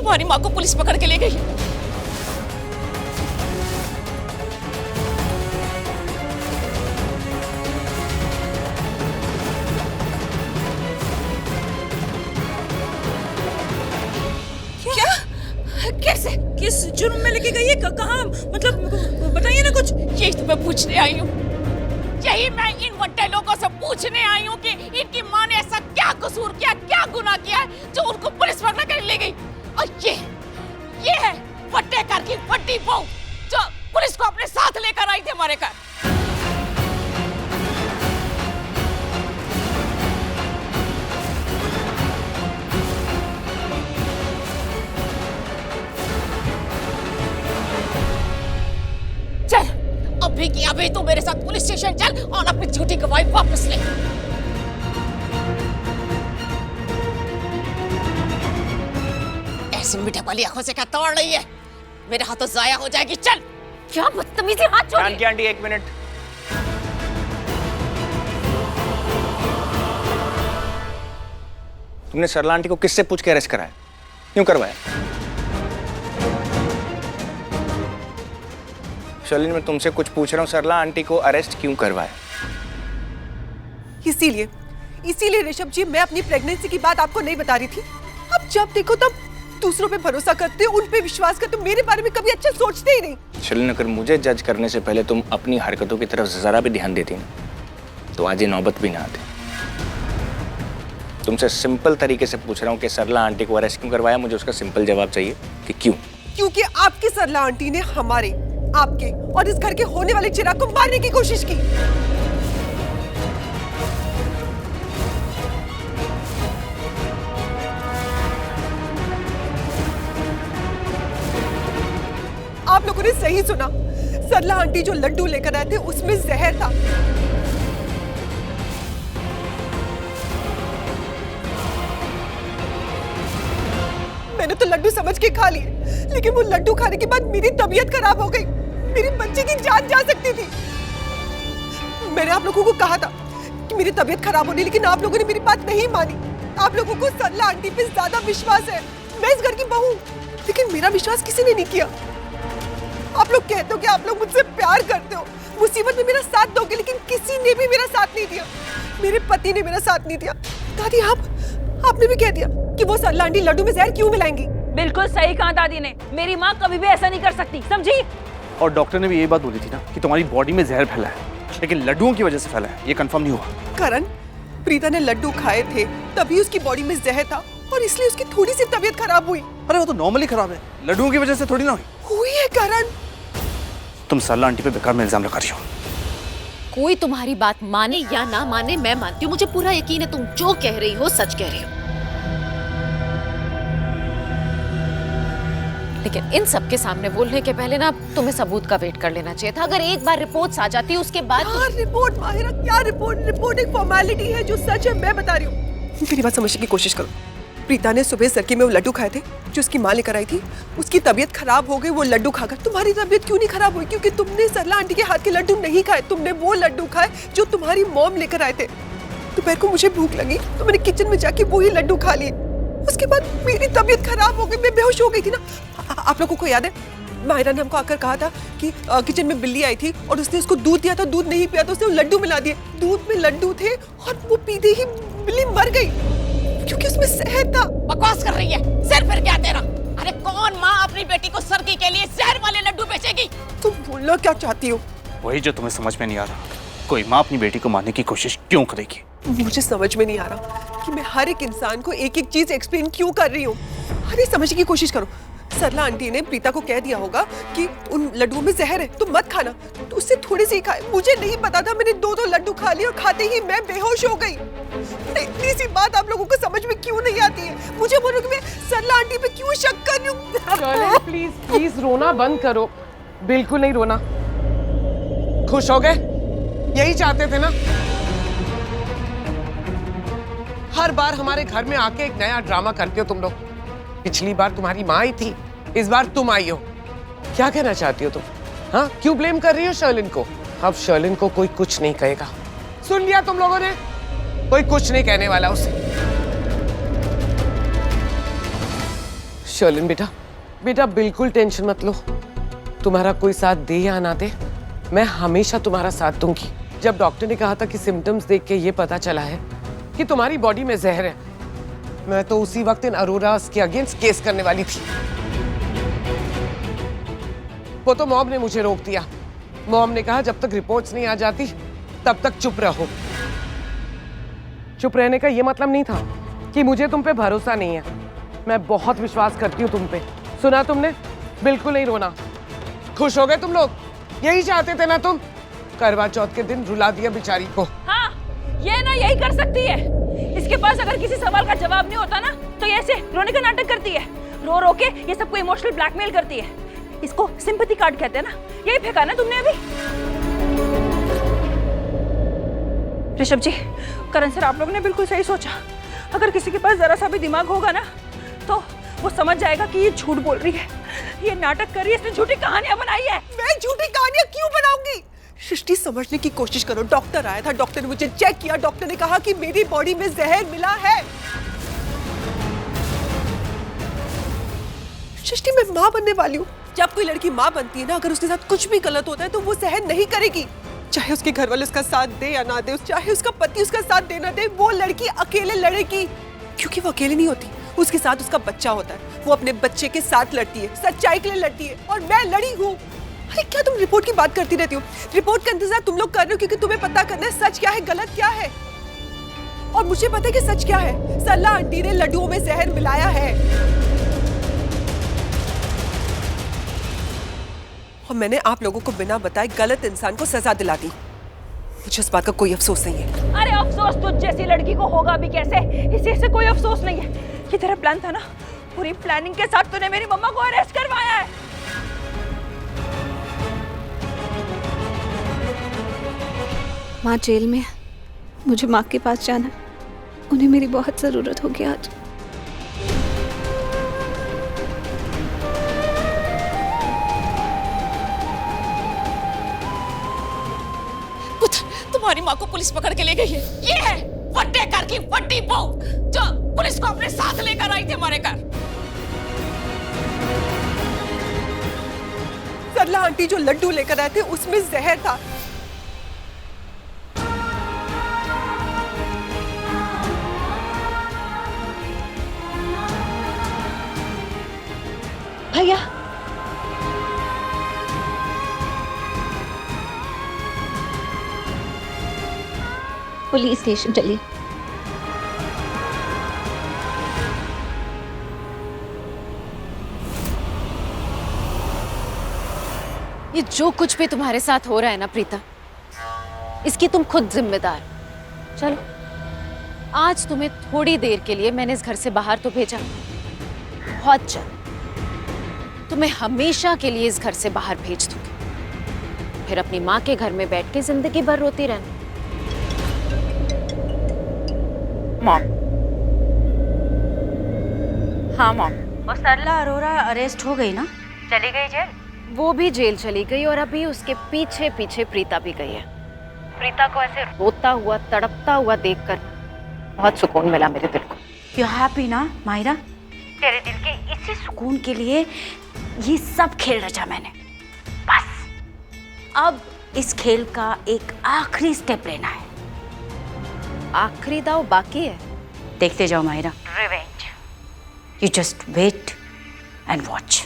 तुम्हारी माँ को पुलिस पकड़ के ले गई। क्या? कैसे? किस जुर्म में लेके गई है? कहाँ? मतलब बताइए ना कुछ। यही तो मैं पूछने आई हूँ, यही मैं इन वट्टे लोगों से पूछने आई हूँ कि इनकी माँ ने ऐसा क्या कसूर किया, क्या गुनाह किया है जो उनको पुलिस पकड़ कर ले गई। और ये है वट्टेकर की वड्डी बहू जो पुलिस को अपने साथ लेकर आई थी हमारे घर। चल अभी की अभी तू मेरे साथ पुलिस स्टेशन चल और अपनी झूठी गवाही वापस ले। ऐसी मीठे वाली आंखों से क्या तोड़ रही है? मेरे हाथों जाया हो जाएगी। चल। क्या बदतमीजी, हाथ छोड़। जानकी आंटी एक मिनट। तुमने सरला आंटी को किससे पूछ के अरेस्ट कराया, क्यों करवाया? शर्लिन, मैं तुमसे कुछ पूछ रहा हूँ, सरला आंटी को अरेस्ट क्यों करवाया? इसीलिए ऋषभ जी, मैं अपनी प्रेगनेंसी की बात आपको नहीं बता रही थी। अब जब देखो तब दूसरों पे भरोसा करते हो, उन पे विश्वास करते हो, मेरे बारे में कभी अच्छा सोचते ही नहीं। शर्लिन, अगर मुझे जज करने से पहले तुम अपनी हरकतों की तरफ जरा भी ध्यान देती ना, तो आज ये नौबत भी ना आती। तुमसे सिंपल तरीके से पूछ रहा हूँ कि सरला आंटी को अरेस्ट क्यों करवाया। मुझे उसका सिंपल जवाब चाहिए कि क्यों। क्योंकि आपकी सरला आंटी ने हमारे, आपके और इस घर के होने वाले चिराग को मारने की कोशिश की। आप लोगों ने सही सुना, सरला आंटी जो लड्डू लेकर आए थे उसमें जहर था। मैंने तो लड्डू समझ के खा लिए, लेकिन वो लड्डू खाने के बाद मेरी तबीयत खराब हो गई, मेरी बच्ची की जान जा सकती थी। मैंने आप लोगों को कहा था कि मेरी तबीयत खराब होनी, लेकिन आप लोगों ने मेरी बात नहीं मानी। आप लोगों को सरला आंटी पे ज्यादा विश्वास है, मैं इस घर की बहू, लेकिन मेरा विश्वास किसी ने नहीं किया। आप लोग कहते हो कि आप लोग मुझसे प्यार करते हो, मुसीबत में मेरा साथ दोगे, लेकिन किसी ने भी मेरा साथ नहीं दिया। मेरे पति ने मेरा साथ नहीं दिया। दादी, आपने भी कह दिया कि वो सरला आंटी लड्डू में जहर क्यों मिलाएंगी। बिल्कुल सही कहा दादी ने, मेरी माँ कभी भी ऐसा नहीं कर सकती, समझी? और डॉक्टर ने भी यही बात बोली थी ना कि तुम्हारी बॉडी में जहर फैला है, लेकिन लड्डुओं की वजह से फैला है, ये कंफर्म नहीं हुआ। करण, प्रीता ने लड्डू खाए थे, तभी उसकी बॉडी में जहर था और इसलिए उसकी थोड़ी सी तबीयत खराब हुई। अरे वो तो नॉर्मली खराब है, लड्डुओं की वजह से थोड़ी ना हुई है। करण, तुम सरला आंटी पे बेकार में इल्जाम लगा रही हो। कोई तुम्हारी बात माने या ना माने, मैं मानती हूँ। मुझे पूरा यकीन है तुम जो कह रही हो सच कह रही हो, लेकिन इन सब के सामने बोलने के पहले ना तुम्हें सबूत का वेट कर लेना चाहिए था। अगर एक बार रिपोर्ट्स आ जाती उसके बाद। रिपोर्ट माहिरा, क्या रिपोर्ट एक फॉर्मेलिटी है, जो सच है मैं बता रही हूँ। मेरी बात समझने की कोशिश करो। प्रीता ने सुबह सर्की में वो लड्डू खाए थे जो उसकी माँ लेकर आई थी, उसकी तबीयत खराब हो गई वो लड्डू खाकर। तुम्हारी तबीयत क्यों नहीं खराब हुई? क्योंकि तुमने सरला आंटी के हाथ के लड्डू नहीं खाए, तुमने वो लड्डू खाए जो तुम्हारी मॉम लेकर आए थे। दोपहर को मुझे भूख लगी तो मैंने किचन में जाके वही लड्डू खा लिए। उसके बाद मेरी तबीयत खराब हो गई, मैं बेहोश हो गई थी ना। आप लोगों को याद है माहिरा ने हमको आकर कहा था कि किचन में बिल्ली आई थी और उसने उसको दूध दिया था, दूध नहीं पिया तो उसने लड्डू मिला दिए। दूध में लड्डू थे और वो पीते ही बिल्ली मर गई क्योंकि उसमें जहर था। बकवास कर रही है, सिर फिर क्या तेरा? अरे कौन माँ अपनी बेटी को सर्दी के लिए जहर वाले लड्डू बेचेगी? तुम बोलना क्या चाहती हो? वही जो तुम्हें समझ में नहीं आ रहा, कोई माँ अपनी बेटी को मारने की कोशिश क्यों करेगी? मुझे समझ में नहीं आ रहा कि मैं हर एक इंसान को एक एक चीज एक्सप्लेन क्यों कर रही हूँ। अरे समझने की कोशिश करो। सरला आंटी ने प्रीता को कह दिया होगा कि उन लड्डुओं में जहर है तो मत खाना, तो उससे थोड़ी सी खाए। मुझे नहीं पता था, मैंने दो लड्डू खा लिए और खाते ही मैं बेहोश हो गई। इतनी सी बात आप लोगों को समझ में क्यों नहीं आती है? मुझे बोलो कि मैं सरला आंटी पे क्यों शक कर रही हूँ? प्लीज रोना बंद करो, बिल्कुल नहीं रोना। खुश हो गए? यही चाहते थे ना? हर बार हमारे घर में आके एक नया ड्रामा करते हो तुम लोग। पिछली बार तुम्हारी माँ आई थी, इस बार तुम आई हो। क्या कहना चाहती हो तुम? हाँ, क्यों ब्लेम कर रही हो शर्लिन को? अब शर्लिन को कोई कुछ नहीं कहेगा, सुन लिया तुम लोगों ने? कोई कुछ नहीं कहने वाला उसे। शर्लिन बेटा, बेटा बिल्कुल टेंशन मत लो। तुम्हारा कोई साथ दे या ना दे, मैं हमेशा तुम्हारा साथ दूंगी। जब डॉक्टर ने कहा था कि सिम्टम्स देख के ये पता चला है कि तुम्हारी बॉडी में जहर है, मैं तो उसी वक्त इन अरोरा के अगेंस्ट केस करने वाली थी। वो तो मॉम ने मुझे रोक दिया। मॉम ने कहा जब तक रिपोर्ट्स नहीं आ जाती तब तक चुप रहो। चुप रहने का ये मतलब नहीं था कि मुझे तुम पे भरोसा नहीं है। मैं बहुत विश्वास करती हूँ तुम पे। सुना तुमने? बिल्कुल नहीं रोना। खुश हो गए तुम लोग? यही चाहते थे ना तुम? करवा चौथ के दिन रुला दिया बेचारी को। हाँ, ये ना यही कर सकती है। इसके पास अगर किसी सवाल का जवाब नहीं होता ना तो ये ऐसे रोने का नाटक करती है। रो रो के ये सबको इमोशनल ब्लैकमेल करती है। इसको सिंपैथी कार्ड कहते हैं ना। यही फेंका ना तुमने अभी। ऋषभ जी, करण सर, आप लोगों ने बिल्कुल सही सोचा। अगर किसी के पास जरा सा भी दिमाग होगा ना तो वो समझ जाएगा कि ये झूठ बोल रही है, ये नाटक कर रही है, इसने झूठी कहानियां बनाई है। मैं झूठी कहानियां क्यों बनाऊंगी? सृष्टि, समझने की कोशिश करो। डॉक्टर आया था, डॉक्टर ने मुझे चेक किया, डॉक्टर ने कहा कि मेरी बॉडी में जहर मिला है। सृष्टि, मैं माँ बनने वाली हूँ। जब कोई लड़की माँ बनती है ना, अगर उसके साथ कुछ भी गलत होता है तो वो सहन नहीं करेगी। चाहे उसके घर वाले उसका साथ दे या ना दे, चाहे उसका पति उसका साथ दे ना दे, वो लड़की अकेले लड़ेगी। क्योंकि वो अकेले नहीं होती, उसके साथ उसका बच्चा होता है। वो अपने बच्चे के साथ लड़ती है, सच्चाई के लिए लड़ती है, और मैं लड़ी हूँ। अरे क्या तुम रिपोर्ट की बात करती रहती हो? रिपोर्ट का इंतजार तुम लोग कर रहे हो क्योंकि तुम्हें पता करना है सच क्या है, गलत क्या है। और मुझे पता है कि सच क्या है। सरला आंटी ने लड्डुओं में जहर मिलाया है, और मैंने आप लोगों को बिना बताए गलत इंसान को सजा दिला दी। मुझे इस बात का कोई अफसोस नहीं है। अरे अफसोस तुझ जैसी लड़की को होगा भी कैसे? इसी से कोई अफसोस नहीं है। ये तेरा प्लान था ना, पूरी प्लानिंग के साथ तूने मेरी मम्मा को अरेस्ट करवाया है। माँ जेल में, मुझे माँ के पास जाना, उन्हें मेरी बहुत जरूरत होगी आज। तुम्हारी माँ को पुलिस पकड़ के ले गई है। ये है वड्डेकर की वड्डी बहू जो पुलिस को अपने साथ लेकर आई थी हमारे घर। सरला आंटी जो लड्डू लेकर आए थे उसमें जहर था। भैया, पुलिस स्टेशन चलिए। ये जो कुछ भी तुम्हारे साथ हो रहा है ना प्रीता, इसकी तुम खुद जिम्मेदार। चलो, आज तुम्हें थोड़ी देर के लिए मैंने इस घर से बाहर तो भेजा, बहुत जल्द तुम्हें हमेशा के लिए इस घर से बाहर भेज दूंगी। फिर अपनी माँ के घर में बैठ के जिंदगी भर रोती रहना। मॉम। हाँ मॉम। वो सरला अरोरा अरेस्ट हो गई ना? चली गई जेल? वो भी जेल चली गई और अभी उसके पीछे पीछे प्रीता भी गई है। प्रीता को ऐसे रोता हुआ, तड़पता हुआ देखकर बहुत सुकून मिला मेरे दिल को। यू हैप्पी ना मायरा? तेरे दिल के इसी सुकून के लिए ये सब खेल रचा मैंने। बस अब इस खेल का एक आखिरी स्टेप लेना है। आखिरी दाव बाकी है। देखते जाओ Myra. Revenge. You just wait and watch.